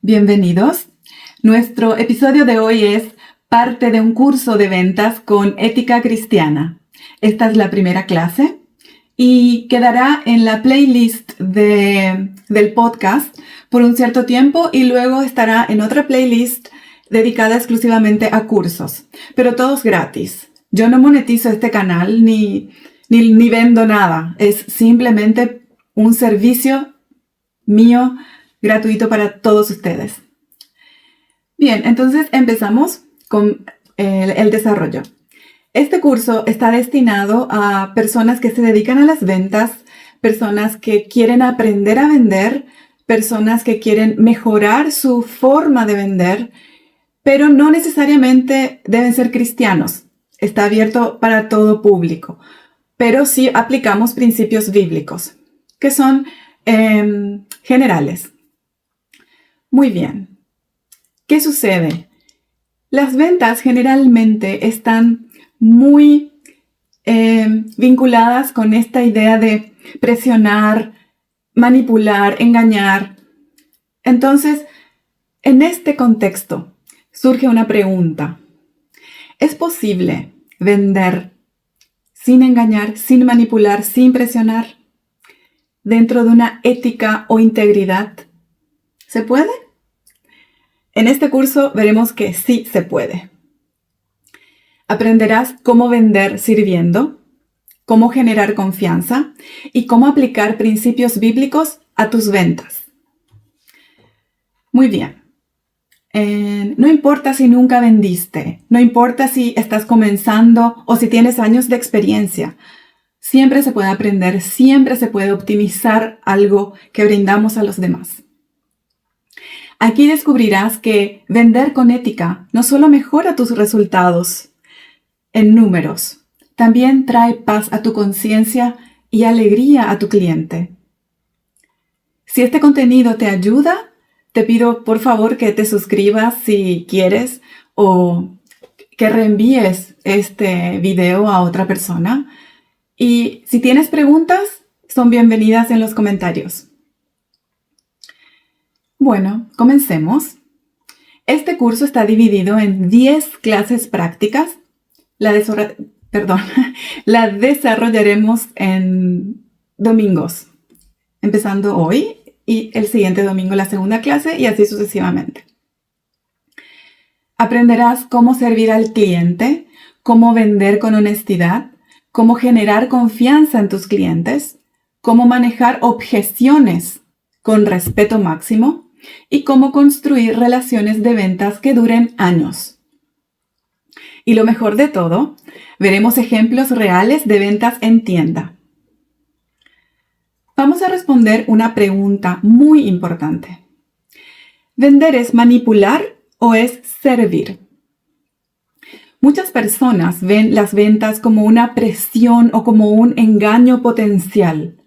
Bienvenidos. Nuestro episodio de hoy es parte de un curso de ventas con ética cristiana. Esta es la primera clase y quedará en la playlist del podcast por un cierto tiempo y luego estará en otra playlist dedicada exclusivamente a cursos, pero todos gratis. Yo no monetizo este canal ni vendo nada. Es simplemente un servicio mío gratuito para todos ustedes. Bien, entonces empezamos con el desarrollo. Este curso está destinado a personas que se dedican a las ventas, personas que quieren aprender a vender, personas que quieren mejorar su forma de vender, pero no necesariamente deben ser cristianos. Está abierto para todo público, pero sí aplicamos principios bíblicos, que son generales. Muy bien. ¿Qué sucede? Las ventas generalmente están muy vinculadas con esta idea de presionar, manipular, engañar. Entonces, en este contexto surge una pregunta. ¿Es posible vender sin engañar, sin manipular, sin presionar, dentro de una ética o integridad? ¿Se puede? En este curso veremos que sí se puede. Aprenderás cómo vender sirviendo, cómo generar confianza y cómo aplicar principios bíblicos a tus ventas. Muy bien. No importa si nunca vendiste, no importa si estás comenzando o si tienes años de experiencia. Siempre se puede aprender, siempre se puede optimizar algo que brindamos a los demás. Aquí descubrirás que vender con ética no solo mejora tus resultados en números, también trae paz a tu conciencia y alegría a tu cliente. Si este contenido te ayuda, te pido por favor que te suscribas si quieres o que reenvíes este video a otra persona. Y si tienes preguntas, son bienvenidas en los comentarios. Bueno, comencemos. Este curso está dividido en 10 clases prácticas. La desarrollaremos en domingos, empezando hoy y el siguiente domingo la segunda clase y así sucesivamente. Aprenderás cómo servir al cliente, cómo vender con honestidad, cómo generar confianza en tus clientes, cómo manejar objeciones con respeto máximo y cómo construir relaciones de ventas que duren años. Y lo mejor de todo, veremos ejemplos reales de ventas en tienda. Vamos a responder una pregunta muy importante. ¿Vender es manipular o es servir? Muchas personas ven las ventas como una presión o como un engaño potencial.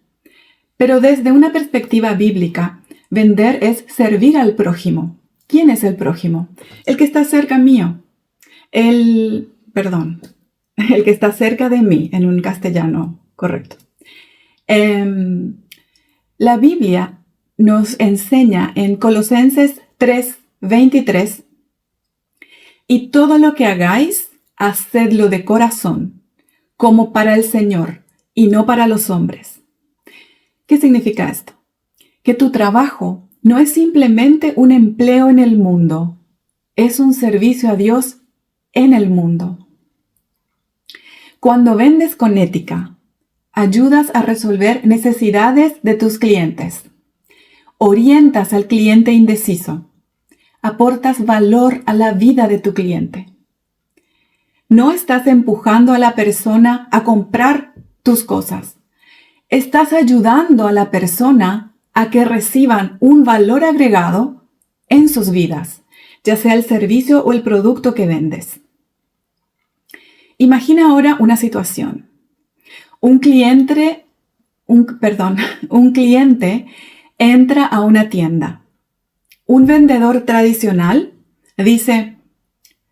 Pero desde una perspectiva bíblica, vender es servir al prójimo. ¿Quién es el prójimo? El que está cerca mío. El que está cerca de mí, en un castellano correcto. La Biblia nos enseña en Colosenses 3:23, y todo lo que hagáis, hacedlo de corazón, como para el Señor y no para los hombres. ¿Qué significa esto? Que tu trabajo no es simplemente un empleo en el mundo, es un servicio a Dios en el mundo. Cuando vendes con ética, ayudas a resolver necesidades de tus clientes, orientas al cliente indeciso, aportas valor a la vida de tu cliente. No estás empujando a la persona a comprar tus cosas. Estás ayudando a la persona a que reciban un valor agregado en sus vidas, ya sea el servicio o el producto que vendes. Imagina ahora una situación. Un cliente entra a una tienda. Un vendedor tradicional dice: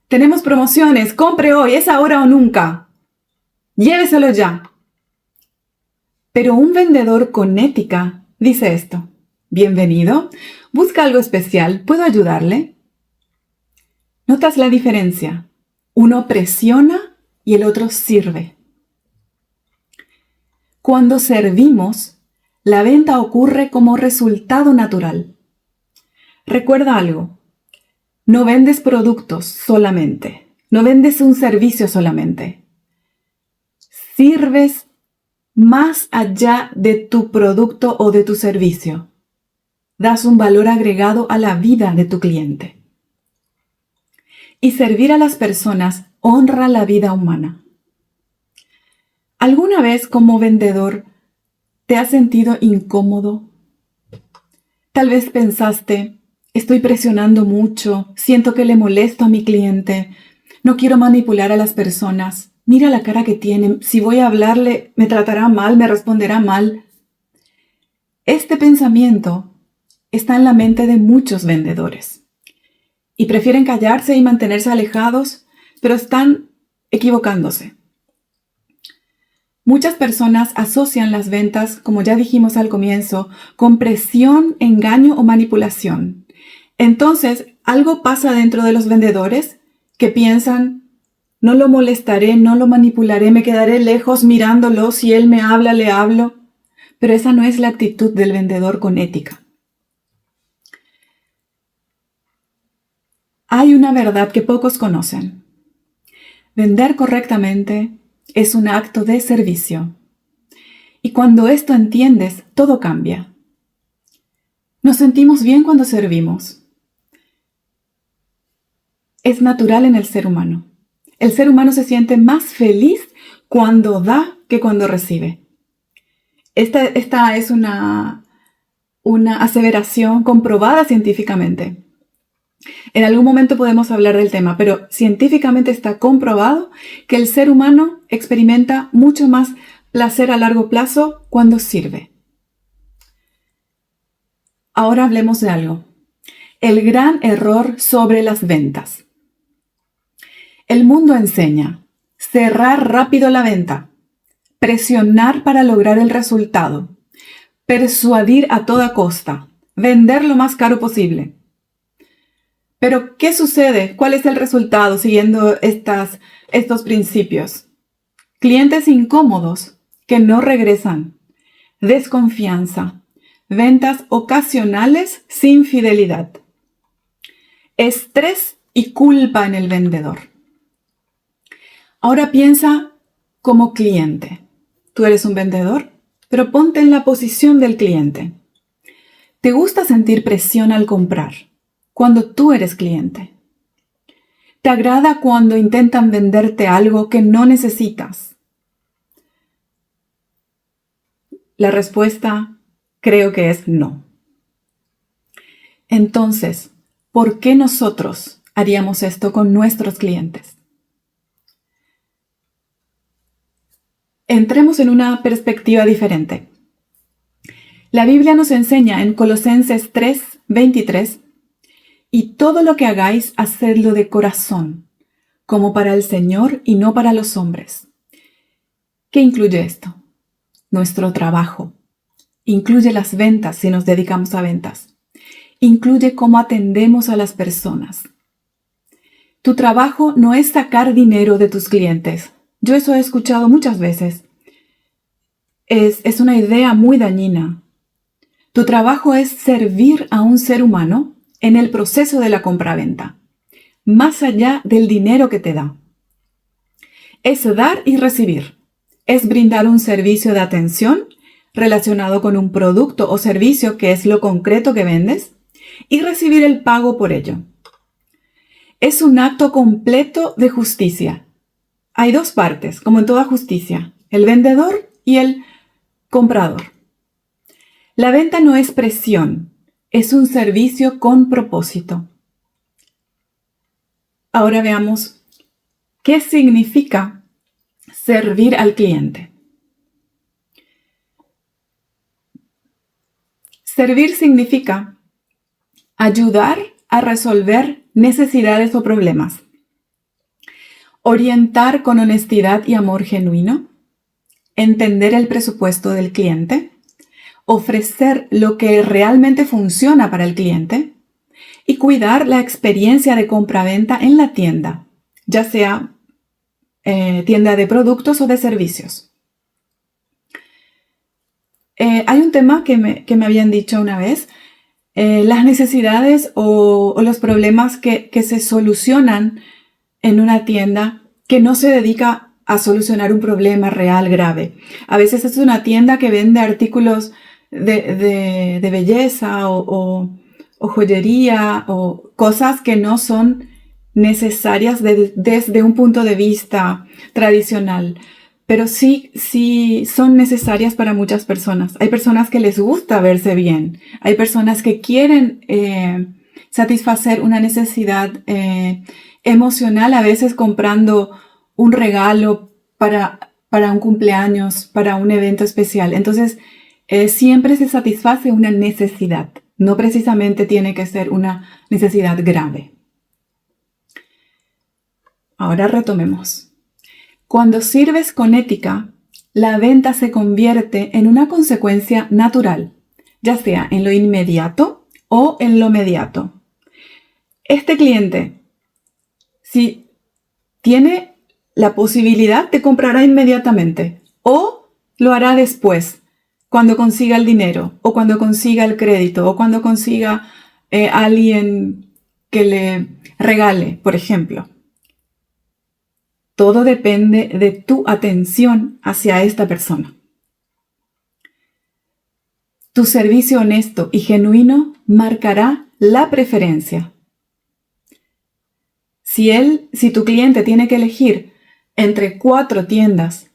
tenemos promociones, compre hoy, es ahora o nunca. Lléveselo ya. Pero un vendedor con ética dice esto: Bienvenido. ¿Busca algo especial? ¿Puedo ayudarle? ¿Notas la diferencia? Uno presiona y el otro sirve. Cuando servimos, la venta ocurre como resultado natural. Recuerda algo, no vendes productos solamente, no vendes un servicio solamente. Sirves más allá de tu producto o de tu servicio. Das un valor agregado a la vida de tu cliente. Y servir a las personas honra la vida humana. ¿Alguna vez como vendedor te has sentido incómodo? Tal vez pensaste, estoy presionando mucho, siento que le molesto a mi cliente, no quiero manipular a las personas, mira la cara que tiene, si voy a hablarle me tratará mal, me responderá mal. Este pensamiento está en la mente de muchos vendedores y prefieren callarse y mantenerse alejados, pero están equivocándose. Muchas personas asocian las ventas, como ya dijimos al comienzo, con presión, engaño o manipulación. Entonces, algo pasa dentro de los vendedores que piensan, no lo molestaré, no lo manipularé, me quedaré lejos mirándolo, si él me habla, le hablo. Pero esa no es la actitud del vendedor con ética. Hay una verdad que pocos conocen. Vender correctamente es un acto de servicio. Y cuando esto entiendes, todo cambia. Nos sentimos bien cuando servimos. Es natural en el ser humano. El ser humano se siente más feliz cuando da que cuando recibe. Esta es una aseveración comprobada científicamente. En algún momento podemos hablar del tema, pero científicamente está comprobado que el ser humano experimenta mucho más placer a largo plazo cuando sirve. Ahora hablemos de algo. El gran error sobre las ventas. El mundo enseña cerrar rápido la venta, presionar para lograr el resultado, persuadir a toda costa, vender lo más caro posible. Pero, ¿qué sucede? ¿Cuál es el resultado siguiendo estos principios? Clientes incómodos que no regresan, desconfianza, ventas ocasionales sin fidelidad, estrés y culpa en el vendedor. Ahora piensa como cliente. Tú eres un vendedor, pero ponte en la posición del cliente. ¿Te gusta sentir presión al comprar? Cuando tú eres cliente. ¿Te agrada cuando intentan venderte algo que no necesitas? La respuesta creo que es no. Entonces, ¿por qué nosotros haríamos esto con nuestros clientes? Entremos en una perspectiva diferente. La Biblia nos enseña en Colosenses 3:23, y todo lo que hagáis, hacedlo de corazón, como para el Señor y no para los hombres. ¿Qué incluye esto? Nuestro trabajo. Incluye las ventas si nos dedicamos a ventas. Incluye cómo atendemos a las personas. Tu trabajo no es sacar dinero de tus clientes. Yo eso he escuchado muchas veces. Es una idea muy dañina. Tu trabajo es servir a un ser humano en el proceso de la compra-venta, más allá del dinero que te da. Es dar y recibir. Es brindar un servicio de atención relacionado con un producto o servicio que es lo concreto que vendes y recibir el pago por ello. Es un acto completo de justicia. Hay dos partes, como en toda justicia, el vendedor y el comprador. La venta no es presión, es un servicio con propósito. Ahora veamos qué significa servir al cliente. Servir significa ayudar a resolver necesidades o problemas, orientar con honestidad y amor genuino, entender el presupuesto del cliente, ofrecer lo que realmente funciona para el cliente y cuidar la experiencia de compra-venta en la tienda, ya sea tienda de productos o de servicios. Hay un tema que me habían dicho una vez, las necesidades o los problemas que se solucionan en una tienda que no se dedica a solucionar un problema real grave. A veces es una tienda que vende artículos de belleza o joyería o cosas que no son necesarias desde un punto de vista tradicional, pero sí son necesarias para muchas personas. Hay personas que les gusta verse bien, hay personas que quieren satisfacer una necesidad emocional, a veces comprando un regalo para un cumpleaños, para un evento especial. Entonces, siempre se satisface una necesidad. No precisamente tiene que ser una necesidad grave. Ahora retomemos. Cuando sirves con ética, la venta se convierte en una consecuencia natural, ya sea en lo inmediato o en lo mediato. Este cliente, si tiene la posibilidad, te comprará inmediatamente o lo hará después, cuando consiga el dinero o cuando consiga el crédito o cuando consiga alguien que le regale, por ejemplo. Todo depende de tu atención hacia esta persona. Tu servicio honesto y genuino marcará la preferencia. Si tu cliente tiene que elegir entre 4 tiendas,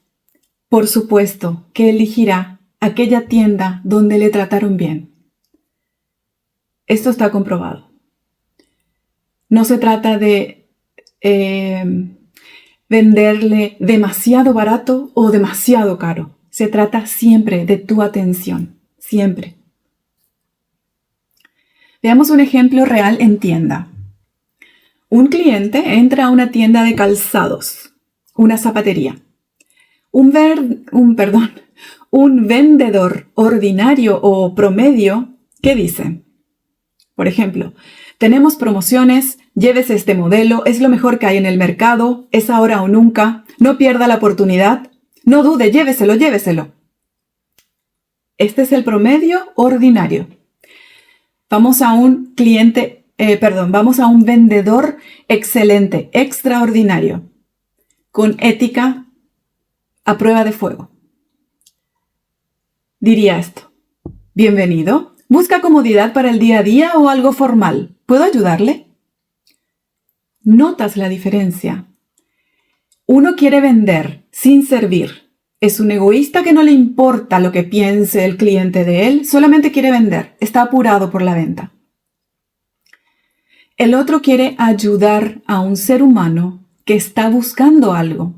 por supuesto que elegirá aquella tienda donde le trataron bien. Esto está comprobado. No se trata de venderle demasiado barato o demasiado caro. Se trata siempre de tu atención, siempre. Veamos un ejemplo real en tienda. Un cliente entra a una tienda de calzados, una zapatería. Un vendedor ordinario o promedio, ¿qué dice? Por ejemplo, tenemos promociones, llévese este modelo, es lo mejor que hay en el mercado, es ahora o nunca, no pierda la oportunidad, no dude, lléveselo, lléveselo. Este es el promedio ordinario. Vamos a un vendedor excelente, extraordinario, con ética a prueba de fuego. Diría esto: bienvenido, ¿busca comodidad para el día a día o algo formal? ¿Puedo ayudarle? ¿Notas la diferencia? Uno quiere vender sin servir. Es un egoísta que no le importa lo que piense el cliente de él, solamente quiere vender, está apurado por la venta. El otro quiere ayudar a un ser humano que está buscando algo.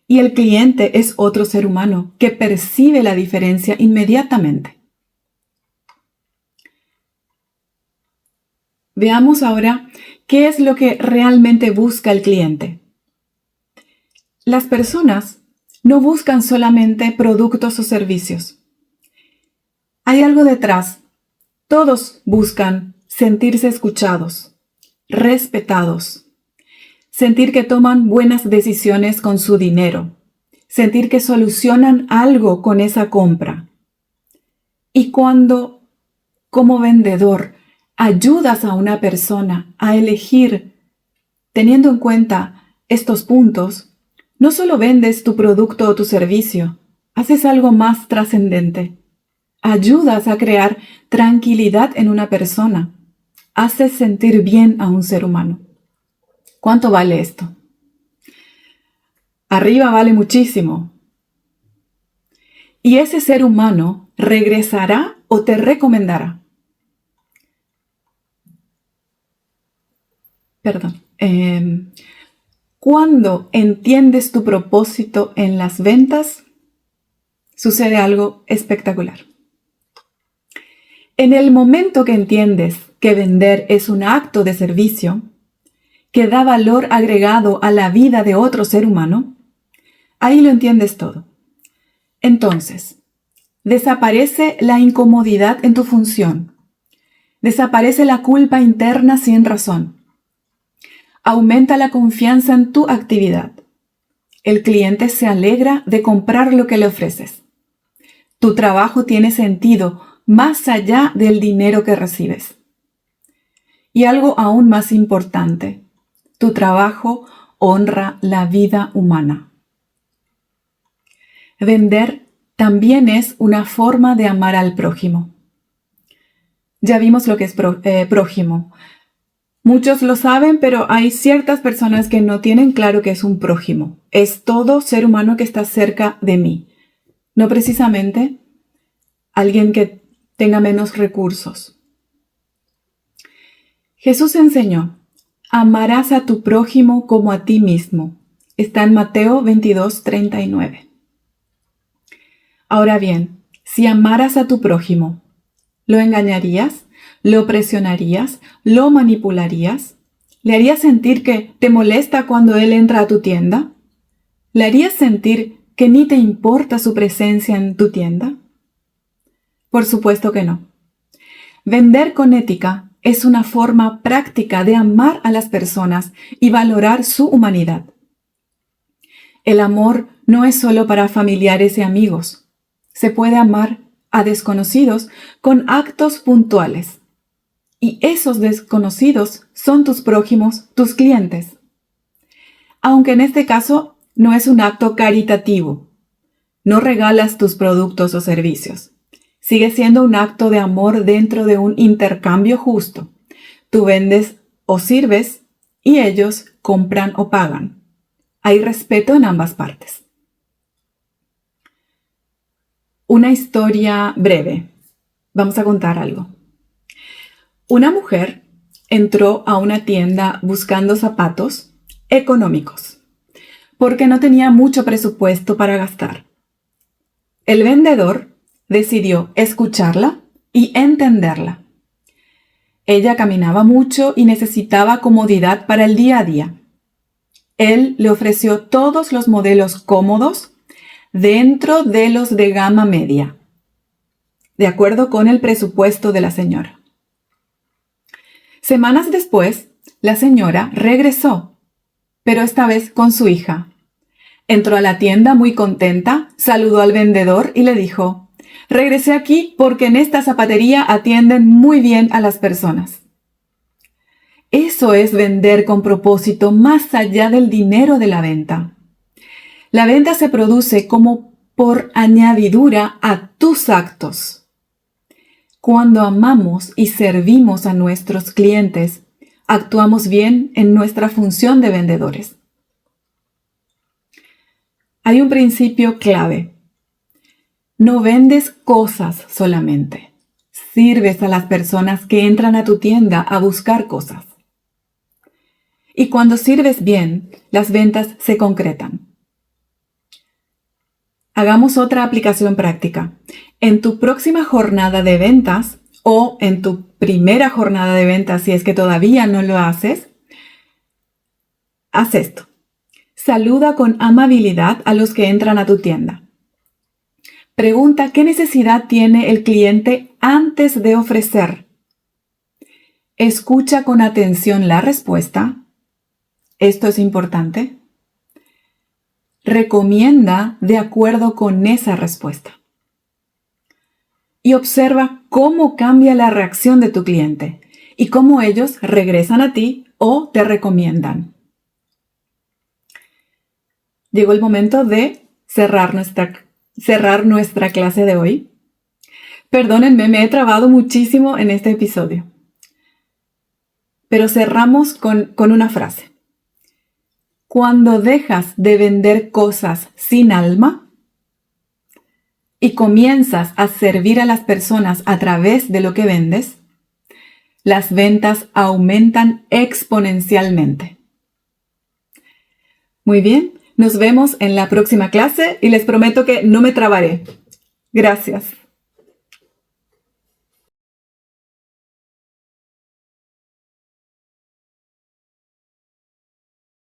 Y el cliente es otro ser humano que percibe la diferencia inmediatamente. Veamos ahora qué es lo que realmente busca el cliente. Las personas no buscan solamente productos o servicios. Hay algo detrás. Todos buscan sentirse escuchados, respetados, sentir que toman buenas decisiones con su dinero, sentir que solucionan algo con esa compra. Y cuando, como vendedor, ayudas a una persona a elegir, teniendo en cuenta estos puntos, no solo vendes tu producto o tu servicio, haces algo más trascendente. Ayudas a crear tranquilidad en una persona. Haces sentir bien a un ser humano. ¿Cuánto vale esto? Arriba vale muchísimo. Y ese ser humano regresará o te recomendará. Cuando entiendes tu propósito en las ventas, sucede algo espectacular. En el momento que entiendes que vender es un acto de servicio, que da valor agregado a la vida de otro ser humano, ahí lo entiendes todo. Entonces, desaparece la incomodidad en tu función. Desaparece la culpa interna sin razón. Aumenta la confianza en tu actividad. El cliente se alegra de comprar lo que le ofreces. Tu trabajo tiene sentido más allá del dinero que recibes. Y algo aún más importante, tu trabajo honra la vida humana. Vender también es una forma de amar al prójimo. Ya vimos lo que es prójimo. Muchos lo saben, pero hay ciertas personas que no tienen claro qué es un prójimo. Es todo ser humano que está cerca de mí. No precisamente alguien que tenga menos recursos. Jesús enseñó, amarás a tu prójimo como a ti mismo. Está en Mateo 22:39. Ahora bien, si amaras a tu prójimo, ¿lo engañarías? ¿Lo presionarías? ¿Lo manipularías? ¿Le harías sentir que te molesta cuando él entra a tu tienda? ¿Le harías sentir que ni te importa su presencia en tu tienda? Por supuesto que no. Vender con ética es una forma práctica de amar a las personas y valorar su humanidad. El amor no es solo para familiares y amigos. Se puede amar a desconocidos con actos puntuales. Y esos desconocidos son tus prójimos, tus clientes. Aunque en este caso no es un acto caritativo. No regalas tus productos o servicios. Sigue siendo un acto de amor dentro de un intercambio justo. Tú vendes o sirves y ellos compran o pagan. Hay respeto en ambas partes. Una historia breve. Vamos a contar algo. Una mujer entró a una tienda buscando zapatos económicos porque no tenía mucho presupuesto para gastar. El vendedor decidió escucharla y entenderla. Ella caminaba mucho y necesitaba comodidad para el día a día. Él le ofreció todos los modelos cómodos dentro de los de gama media, de acuerdo con el presupuesto de la señora. Semanas después, la señora regresó, pero esta vez con su hija. Entró a la tienda muy contenta, saludó al vendedor y le dijo, regresé aquí porque en esta zapatería atienden muy bien a las personas. Eso es vender con propósito más allá del dinero de la venta. La venta se produce como por añadidura a tus actos. Cuando amamos y servimos a nuestros clientes, actuamos bien en nuestra función de vendedores. Hay un principio clave. No vendes cosas solamente. Sirves a las personas que entran a tu tienda a buscar cosas. Y cuando sirves bien, las ventas se concretan. Hagamos otra aplicación práctica. En tu próxima jornada de ventas o en tu primera jornada de ventas, si es que todavía no lo haces, haz esto. Saluda con amabilidad a los que entran a tu tienda. Pregunta qué necesidad tiene el cliente antes de ofrecer. Escucha con atención la respuesta. Esto es importante. Recomienda de acuerdo con esa respuesta. Y observa cómo cambia la reacción de tu cliente y cómo ellos regresan a ti o te recomiendan. Llegó el momento de cerrar nuestra clase de hoy. Perdónenme, me he trabado muchísimo en este episodio. Pero cerramos con una frase. Cuando dejas de vender cosas sin alma y comienzas a servir a las personas a través de lo que vendes, las ventas aumentan exponencialmente. Muy bien, nos vemos en la próxima clase y les prometo que no me trabaré. Gracias.